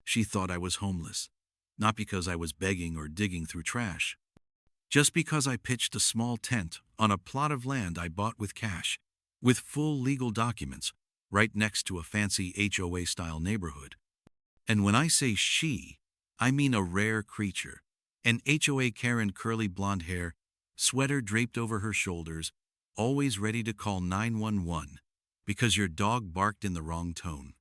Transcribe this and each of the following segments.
She thought I was homeless, not because I was begging or digging through trash, just because I pitched a small tent on a plot of land I bought with cash, with full legal documents, right next to a fancy HOA-style neighborhood. And when I say she, I mean a rare creature. An HOA Karen, curly blonde hair, sweater draped over her shoulders, always ready to call 911 because your dog barked in the wrong tone.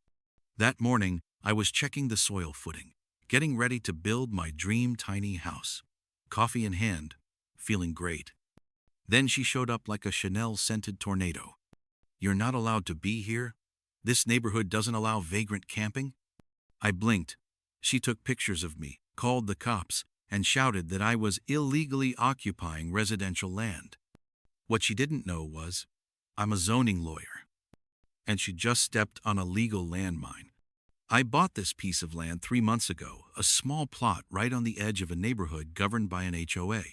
That morning, I was checking the soil footing, getting ready to build my dream tiny house. Coffee in hand, feeling great. Then she showed up like a Chanel-scented tornado. "You're not allowed to be here? This neighborhood doesn't allow vagrant camping?" I blinked. She took pictures of me, called the cops, and shouted that I was illegally occupying residential land. What she didn't know was, I'm a zoning lawyer. And she just stepped on a legal landmine. I bought this piece of land 3 months ago, a small plot right on the edge of a neighborhood governed by an HOA.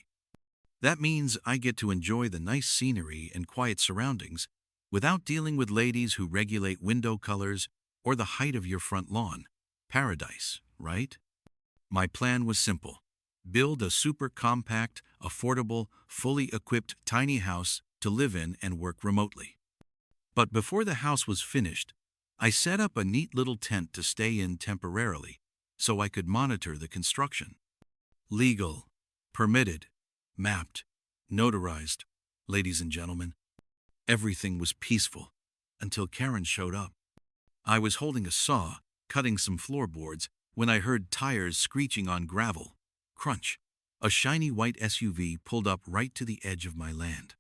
That means I get to enjoy the nice scenery and quiet surroundings without dealing with ladies who regulate window colors or the height of your front lawn. Paradise, right? My plan was simple. Build a super compact, affordable, fully equipped tiny house to live in and work remotely. But before the house was finished, I set up a neat little tent to stay in temporarily so I could monitor the construction. Legal, permitted, mapped, notarized. Ladies and gentlemen, everything was peaceful until Karen showed up. I was holding a saw, cutting some floorboards, when I heard tires screeching on gravel. Crunch. A shiny white SUV pulled up right to the edge of my land.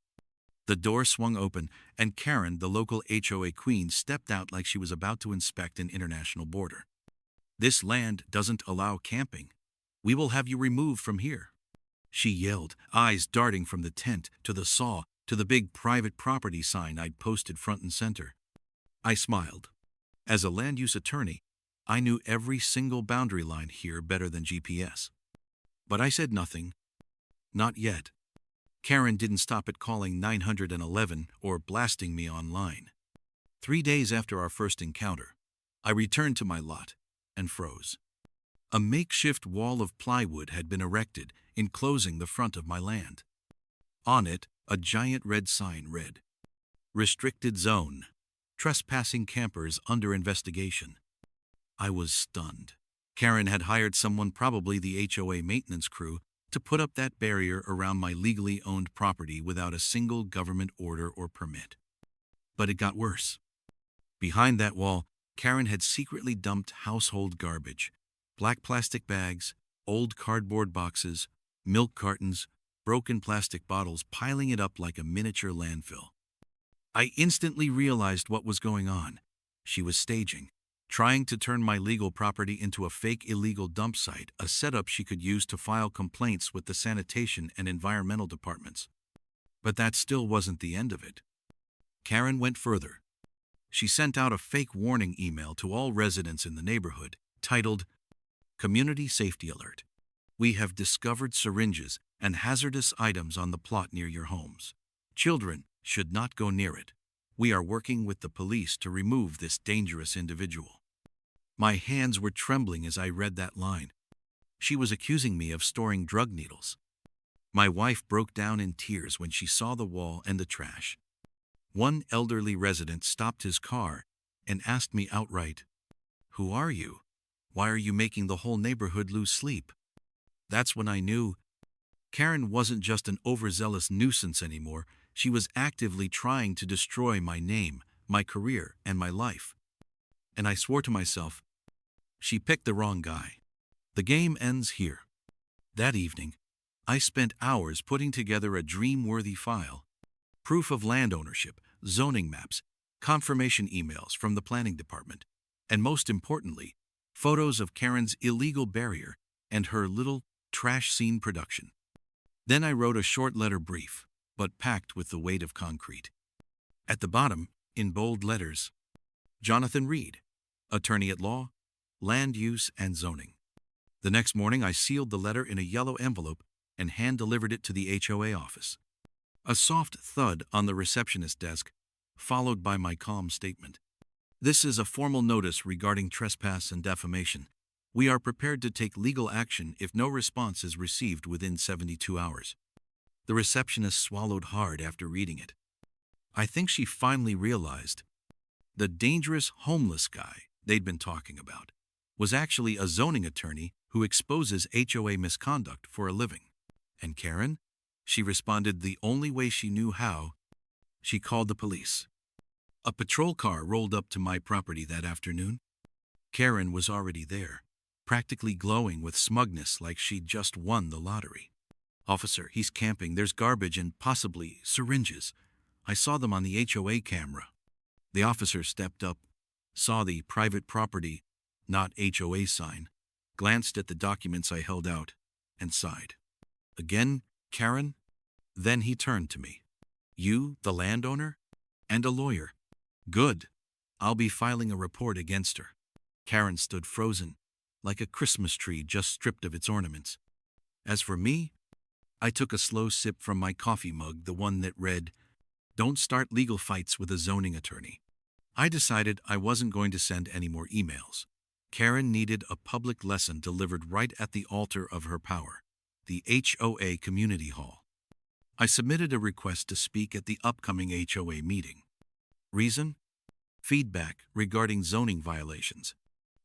The door swung open, and Karen, the local HOA queen, stepped out like she was about to inspect an international border. "This land doesn't allow camping. We will have you removed from here," she yelled, eyes darting from the tent to the saw to the big private property sign I'd posted front and center. I smiled. As a land use attorney, I knew every single boundary line here better than GPS. But I said nothing. Not yet. Karen didn't stop at calling 911 or blasting me online. 3 days after our first encounter, I returned to my lot and froze. A makeshift wall of plywood had been erected, enclosing the front of my land. On it, a giant red sign read, "Restricted Zone. Trespassing campers under investigation." I was stunned. Karen had hired someone, probably the HOA maintenance crew, to put up that barrier around my legally owned property without a single government order or permit. But it got worse. Behind that wall, Karen had secretly dumped household garbage, black plastic bags, old cardboard boxes, milk cartons, broken plastic bottles, piling it up like a miniature landfill. I instantly realized what was going on. She was staging, trying to turn my legal property into a fake illegal dump site, a setup she could use to file complaints with the sanitation and environmental departments. But that still wasn't the end of it. Karen went further. She sent out a fake warning email to all residents in the neighborhood, titled, "Community Safety Alert. We have discovered syringes and hazardous items on the plot near your homes. Children should not go near it. We are working with the police to remove this dangerous individual." My hands were trembling as I read that line. She was accusing me of storing drug needles. My wife broke down in tears when she saw the wall and the trash. One elderly resident stopped his car and asked me outright, "Who are you? Why are you making the whole neighborhood lose sleep?" That's when I knew Karen wasn't just an overzealous nuisance anymore. She was actively trying to destroy my name, my career, and my life. And I swore to myself, she picked the wrong guy. The game ends here. That evening, I spent hours putting together a dream-worthy file. Proof of land ownership, zoning maps, confirmation emails from the planning department, and most importantly, photos of Karen's illegal barrier and her little trash scene production. Then I wrote a short letter brief, but packed with the weight of concrete. At the bottom, in bold letters, Jonathan Reed, attorney at law, land use and zoning. The next morning, I sealed the letter in a yellow envelope and hand-delivered it to the HOA office. A soft thud on the receptionist desk, followed by my calm statement. "This is a formal notice regarding trespass and defamation. We are prepared to take legal action if no response is received within 72 hours. The receptionist swallowed hard after reading it. I think she finally realized the dangerous homeless guy they'd been talking about was actually a zoning attorney who exposes HOA misconduct for a living. And Karen? She responded the only way she knew how. She called the police. A patrol car rolled up to my property that afternoon. Karen was already there, practically glowing with smugness like she'd just won the lottery. "Officer, he's camping. There's garbage and possibly syringes. I saw them on the HOA camera." The officer stepped up, saw the private property, not HOA sign, glanced at the documents I held out, and sighed. "Again, Karen?" Then he turned to me. "You, the landowner? And a lawyer? Good. I'll be filing a report against her." Karen stood frozen, like a Christmas tree just stripped of its ornaments. As for me, I took a slow sip from my coffee mug, the one that read, "Don't start legal fights with a zoning attorney." I decided I wasn't going to send any more emails. Karen needed a public lesson delivered right at the altar of her power, the HOA Community Hall. I submitted a request to speak at the upcoming HOA meeting. Reason? Feedback regarding zoning violations.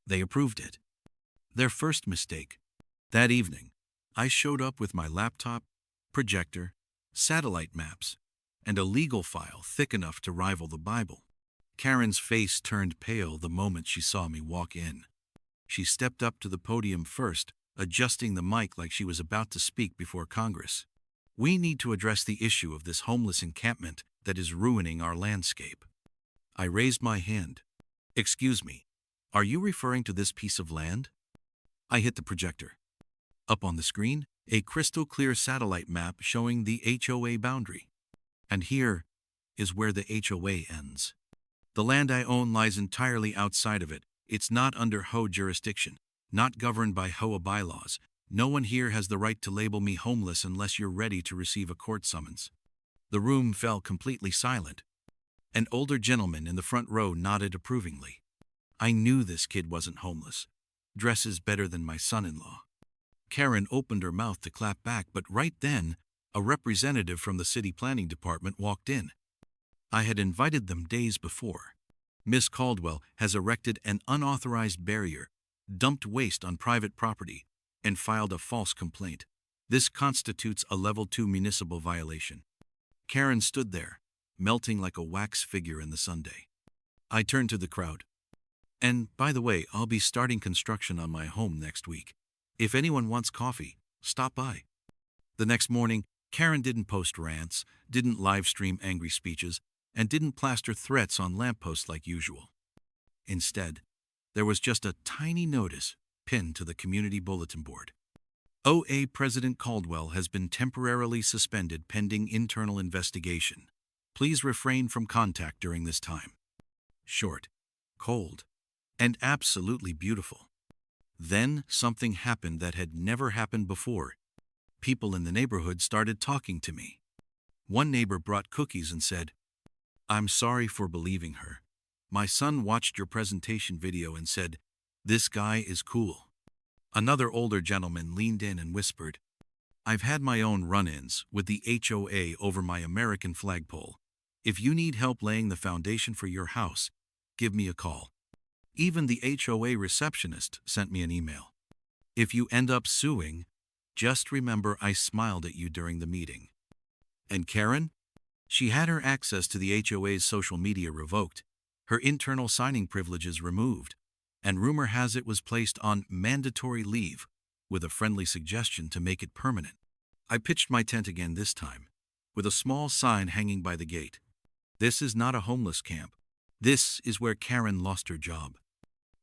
They approved it. Their first mistake. That evening, I showed up with my laptop, projector, satellite maps, and a legal file thick enough to rival the Bible. Karen's face turned pale the moment she saw me walk in. She stepped up to the podium first, adjusting the mic like she was about to speak before Congress. "We need to address the issue of this homeless encampment that is ruining our landscape." I raised my hand. "Excuse me, are you referring to this piece of land?" I hit the projector. Up on the screen, a crystal-clear satellite map showing the HOA boundary. And here is where the HOA ends. The land I own lies entirely outside of it. It's not under HOA jurisdiction, not governed by HOA bylaws. No one here has the right to label me homeless unless you're ready to receive a court summons. The room fell completely silent. An older gentleman in the front row nodded approvingly. I knew this kid wasn't homeless. Dresses better than my son-in-law. Karen opened her mouth to clap back, but right then, a representative from the city planning department walked in. I had invited them days before. "Miss Caldwell has erected an unauthorized barrier, dumped waste on private property, and filed a false complaint. This constitutes a Level 2 municipal violation." Karen stood there, melting like a wax figure in the sundae. I turned to the crowd. "And by the way, I'll be starting construction on my home next week. If anyone wants coffee, stop by." The next morning, Karen didn't post rants, didn't live stream angry speeches, and didn't plaster threats on lampposts like usual. Instead, there was just a tiny notice pinned to the community bulletin board. "OA President Caldwell has been temporarily suspended pending internal investigation. Please refrain from contact during this time." Short, cold, and absolutely beautiful. Then something happened that had never happened before. People in the neighborhood started talking to me. One neighbor brought cookies and said, "I'm sorry for believing her. My son watched your presentation video and said, 'This guy is cool.'" Another older gentleman leaned in and whispered, "I've had my own run-ins with the HOA over my American flagpole. If you need help laying the foundation for your house, give me a call." Even the HOA receptionist sent me an email. "If you end up suing, just remember I smiled at you during the meeting." And Karen? She had her access to the HOA's social media revoked, her internal signing privileges removed, and rumor has it was placed on mandatory leave with a friendly suggestion to make it permanent. I pitched my tent again this time, with a small sign hanging by the gate. "This is not a homeless camp. This is where Karen lost her job."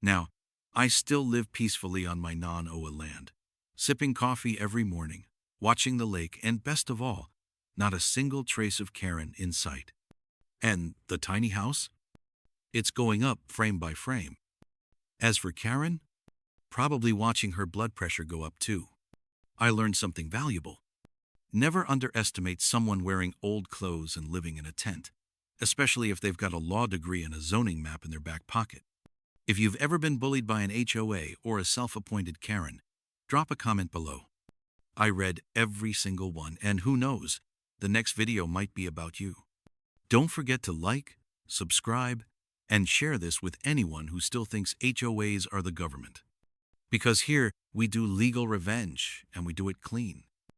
Now, I still live peacefully on my non-OA land, sipping coffee every morning, watching the lake, and best of all, not a single trace of Karen in sight. And the tiny house? It's going up frame by frame. As for Karen, probably watching her blood pressure go up too. I learned something valuable. Never underestimate someone wearing old clothes and living in a tent, especially if they've got a law degree and a zoning map in their back pocket. If you've ever been bullied by an HOA or a self-appointed Karen, drop a comment below. I read every single one, and who knows, the next video might be about you. Don't forget to like, subscribe, and share this with anyone who still thinks HOAs are the government. Because here, we do legal revenge, and we do it clean.